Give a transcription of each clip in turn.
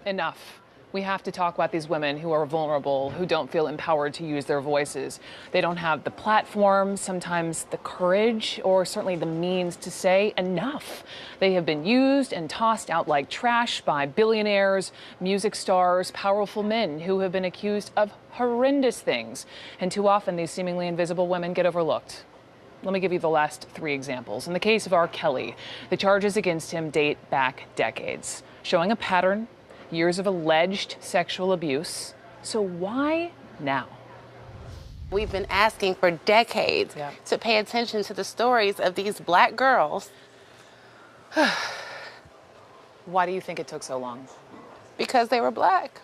Enough. We have to talk about these women who are vulnerable, who don't feel empowered to use their voices. They don't have the platform, sometimes the courage, or certainly the means to say enough. They have been used and tossed out like trash by billionaires, music stars, powerful men who have been accused of horrendous things. And too often, these seemingly invisible women get overlooked. Let me give you the last 3 examples. In the case of R. Kelly, the charges against him date back decades, showing a pattern, years of alleged sexual abuse. So why now? We've been asking for decades to pay attention to the stories of these black girls. Why do you think it took so long? Because they were black.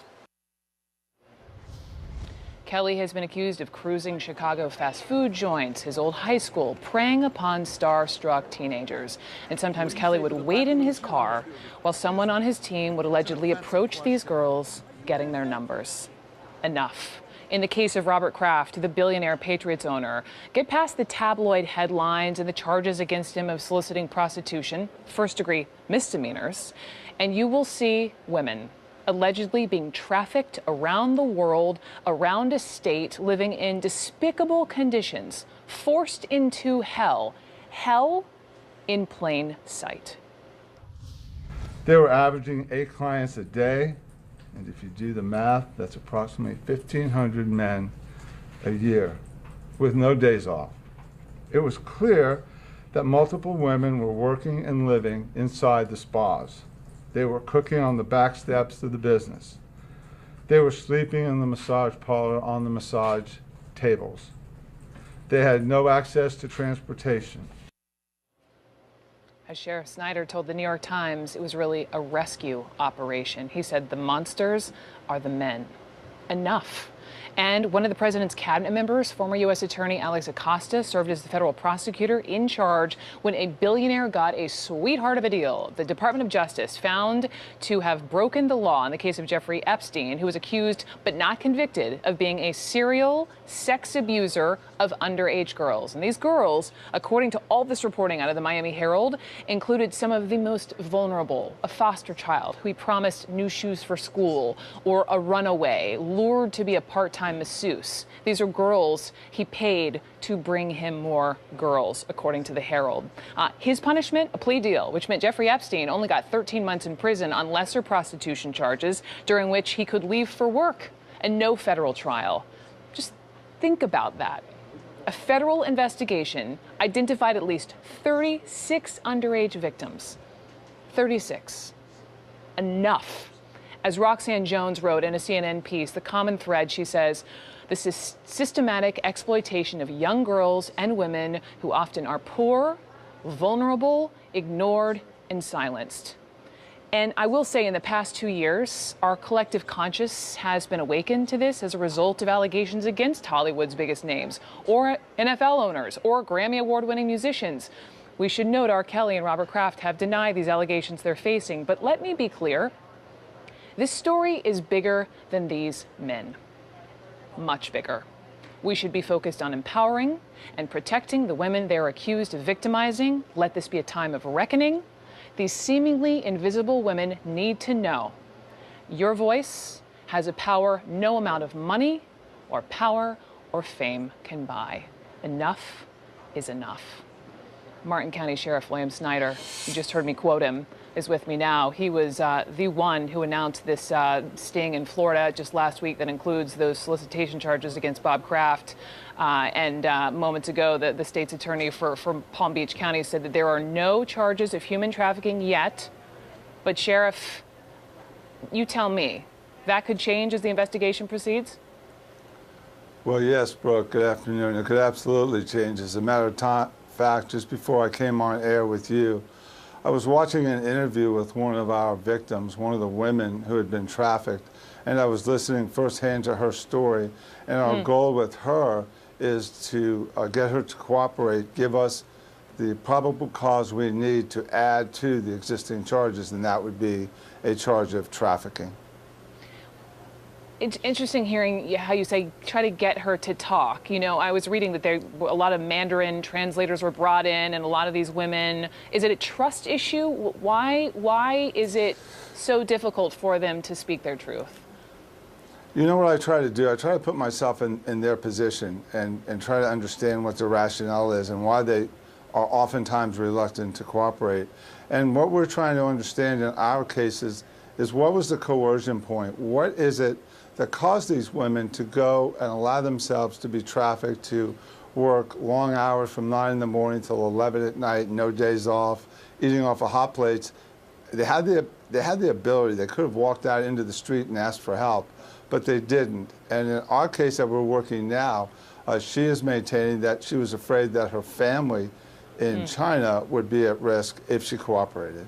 Kelly has been accused of cruising Chicago fast food joints, his old high school, preying upon star-struck teenagers. And sometimes Kelly would wait in his car while someone on his team would allegedly approach these girls, getting their numbers. Enough. In the case of Robert Kraft, the billionaire Patriots owner, get past the tabloid headlines and the charges against him of soliciting prostitution, first-degree misdemeanors, and you will see women allegedly being trafficked around the world, around a state, living in despicable conditions, forced into hell in plain sight. They were averaging 8 clients a day, and if you do the math, that's approximately 1,500 men a year, with no days off. It was clear that multiple women were working and living inside the spas. They were cooking on the back steps of the business. They were sleeping in the massage parlor on the massage tables. They had no access to transportation. As Sheriff Snyder told the New York Times, it was really a rescue operation. He said the monsters are the men. Enough. And one of the president's cabinet members, former U.S. Attorney Alex Acosta, served as the federal prosecutor in charge when a billionaire got a sweetheart of a deal. The Department of Justice found to have broken the law in the case of Jeffrey Epstein, who was accused but not convicted of being a serial sex abuser of underage girls. And these girls, according to all this reporting out of the Miami Herald, included some of the most vulnerable, a foster child who he promised new shoes for school, or a runaway, lured to be a part-time masseuse. These are girls he paid to bring him more girls, according to the Herald. His punishment, a plea deal, which meant Jeffrey Epstein only got 13 months in prison on lesser prostitution charges, during which he could leave for work, and no federal trial. Just think about that. A federal investigation identified at least 36 underage victims. 36. Enough. As Roxanne Jones wrote in a CNN piece, the common thread, she says, this is systematic exploitation of young girls and women who often are poor, vulnerable, ignored, and silenced. And I will say in the past 2 years, our collective conscience has been awakened to this as a result of allegations against Hollywood's biggest names, or NFL owners, or Grammy Award-winning musicians. We should note R. Kelly and Robert Kraft have denied these allegations they're facing, but let me be clear. This story is bigger than these men. Much bigger. We should be focused on empowering and protecting the women they're accused of victimizing. Let this be a time of reckoning. These seemingly invisible women need to know your voice has a power no amount of money or power or fame can buy. Enough is enough. Martin County Sheriff William Snyder, you just heard me quote him, is with me now. He was the one who announced this sting in Florida just last week that includes those solicitation charges against Bob Kraft. And moments ago, the state's attorney for Palm Beach County said that there are no charges of human trafficking yet. But Sheriff, you tell me, that could change as the investigation proceeds? Well, yes, Brooke, good afternoon. It could absolutely change. As a matter of fact, just before I came on air with you, I was watching an interview with one of our victims, one of the women who had been trafficked, and I was listening firsthand to her story. And our goal with her is to get her to cooperate, give us the probable cause we need to add to the existing charges, and that would be a charge of trafficking. It's interesting hearing how you say try to get her to talk. You know, I was reading that there were a lot of Mandarin translators were brought in, and a lot of these women. Is it a trust issue? Why is it so difficult for them to speak their truth? You know what I try to do? I try to put myself in their position and try to understand what their rationale is and why they are oftentimes reluctant to cooperate. And what we're trying to understand in our cases is what was the coercion point? What is it that caused these women to go and allow themselves to be trafficked to work long hours from 9 in the morning till 11 at night, no days off, eating off of hot plates? They had the ability. They could have walked out into the street and asked for help, but they didn't. And in our case that we're working now, she is maintaining that she was afraid that her family in China would be at risk if she cooperated.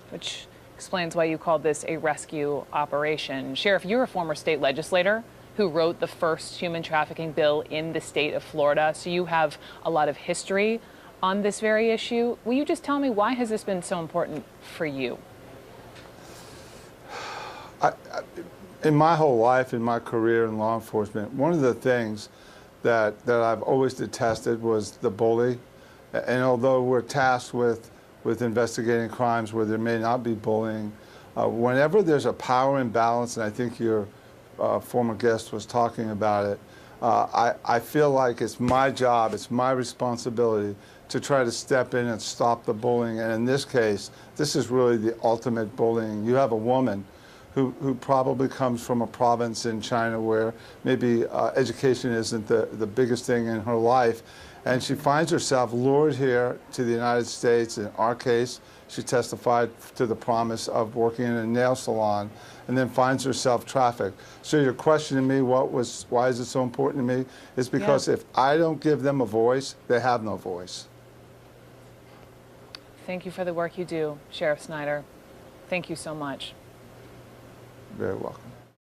Which explains why you called this a rescue operation. Sheriff, you're a former state legislator who wrote the first human trafficking bill in the state of Florida, so you have a lot of history on this very issue. Will you just tell me, why has this been so important for you? In my whole life, in my career in law enforcement, one of the things that I've always detested was the bully. And although we're tasked with investigating crimes where there may not be bullying, whenever there's a power imbalance, and I think your former guest was talking about it, I feel like it's my job, it's my responsibility to try to step in and stop the bullying. And in this case, this is really the ultimate bullying. You have a woman who probably comes from a province in China where maybe education isn't the biggest thing in her life. And she finds herself lured here to the United States. In our case, she testified to the promise of working in a nail salon, and then finds herself trafficked. So your question to me, why is it so important to me, is because if I don't give them a voice, they have no voice. Thank you for the work you do, Sheriff Snyder. Thank you so much. Very welcome.